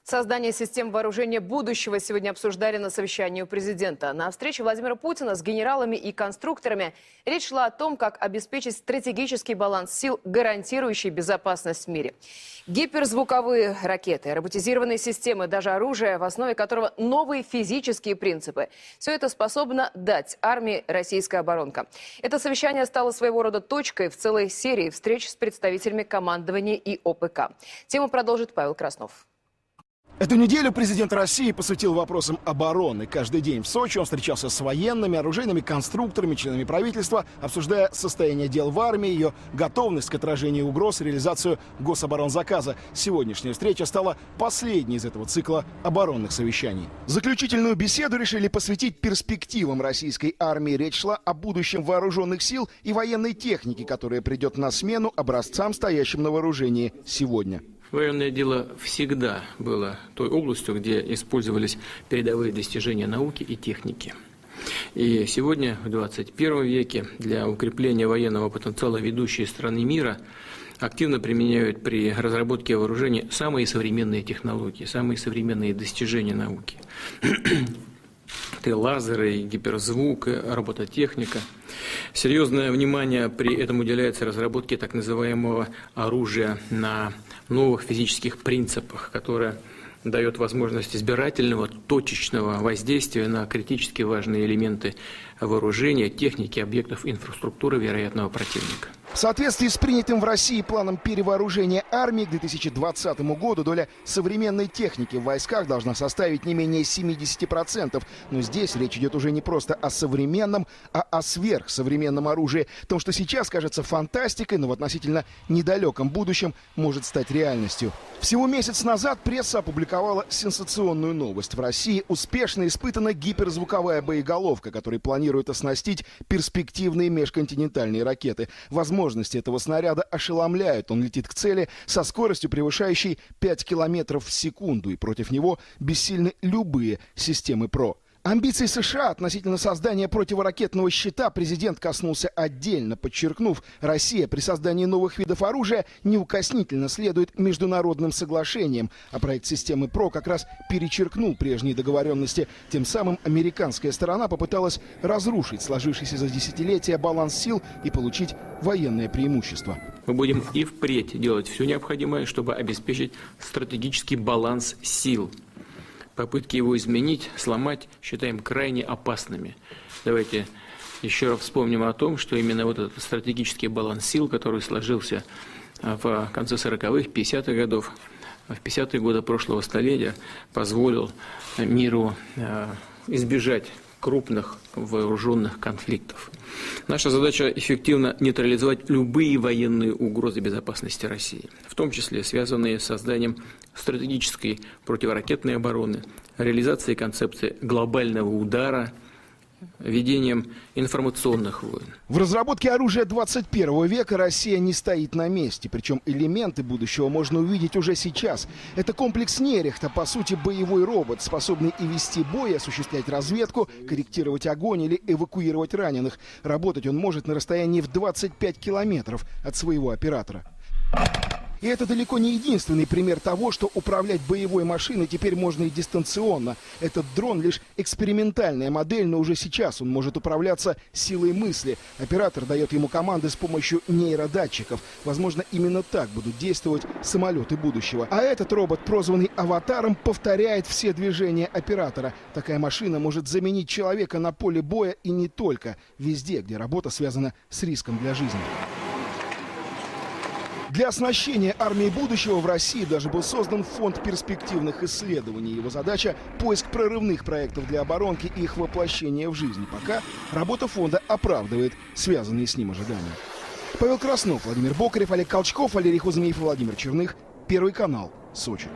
Создание систем вооружения будущего сегодня обсуждали на совещании у президента. На встрече Владимира Путина с генералами и конструкторами речь шла о том, как обеспечить стратегический баланс сил, гарантирующий безопасность в мире. Гиперзвуковые ракеты, роботизированные системы, даже оружие, в основе которого новые физические принципы. Все это способно дать армии российская оборонка. Это совещание стало своего рода точкой в целой серии встреч с представителями командования и ОПК. Тему продолжит Павел Краснов. Эту неделю президент России посвятил вопросам обороны. Каждый день в Сочи он встречался с военными, оружейными конструкторами, членами правительства, обсуждая состояние дел в армии, ее готовность к отражению угроз и реализацию гособоронзаказа. Сегодняшняя встреча стала последней из этого цикла оборонных совещаний. Заключительную беседу решили посвятить перспективам российской армии. Речь шла о будущем вооруженных сил и военной техники, которая придет на смену образцам, стоящим на вооружении сегодня. Военное дело всегда было той областью, где использовались передовые достижения науки и техники. И сегодня, в 21 веке, для укрепления военного потенциала ведущие страны мира активно применяют при разработке вооружений самые современные технологии, самые современные достижения науки. Лазеры, гиперзвук, робототехника. Серьезное внимание при этом уделяется разработке так называемого оружия на новых физических принципах, которое дает возможность избирательного, точечного воздействия на критически важные элементы вооружения, техники, объектов инфраструктуры вероятного противника. В соответствии с принятым в России планом перевооружения армии к 2020 году доля современной техники в войсках должна составить не менее 70%. Но здесь речь идет уже не просто о современном, а о сверхсовременном оружии. Том, что сейчас кажется фантастикой, но в относительно недалеком будущем может стать реальностью. Всего месяц назад пресса опубликовала сенсационную новость. В России успешно испытана гиперзвуковая боеголовка, которой планируют оснастить перспективные межконтинентальные ракеты. Возможности этого снаряда ошеломляют. Он летит к цели со скоростью, превышающей 5 километров в секунду. И против него бессильны любые системы ПРО. Амбиций США относительно создания противоракетного щита президент коснулся отдельно, подчеркнув, Россия при создании новых видов оружия неукоснительно следует международным соглашениям. А проект системы ПРО как раз перечеркнул прежние договоренности. Тем самым американская сторона попыталась разрушить сложившийся за десятилетия баланс сил и получить военное преимущество. Мы будем и впредь делать все необходимое, чтобы обеспечить стратегический баланс сил. Попытки его изменить, сломать считаем крайне опасными. Давайте еще раз вспомним о том, что именно вот этот стратегический баланс сил, который сложился в конце 40-х, 50-х годов, в 50-е годы прошлого столетия, позволил миру избежать крупных вооруженных конфликтов. Наша задача эффективно нейтрализовать любые военные угрозы безопасности России, в том числе связанные с созданием стратегической противоракетной обороны, реализацией концепции глобального удара, ведением информационных войн. В разработке оружия 21 века Россия не стоит на месте. Причем элементы будущего можно увидеть уже сейчас. Это комплекс Нерехта, по сути боевой робот, способный и вести бой, и осуществлять разведку, корректировать огонь или эвакуировать раненых. Работать он может на расстоянии в 25 километров от своего оператора. И это далеко не единственный пример того, что управлять боевой машиной теперь можно и дистанционно. Этот дрон лишь экспериментальная модель, но уже сейчас он может управляться силой мысли. Оператор дает ему команды с помощью нейродатчиков. Возможно, именно так будут действовать самолеты будущего. А этот робот, прозванный «Аватаром», повторяет все движения оператора. Такая машина может заменить человека на поле боя и не только. Везде, где работа связана с риском для жизни. Для оснащения армии будущего в России даже был создан фонд перспективных исследований. Его задача – поиск прорывных проектов для оборонки и их воплощение в жизнь. Пока работа фонда оправдывает связанные с ним ожидания. Павел Краснов, Владимир Бокарев, Олег Колчков, Валерий Хузмеев и Владимир Черных. Первый канал. Сочи.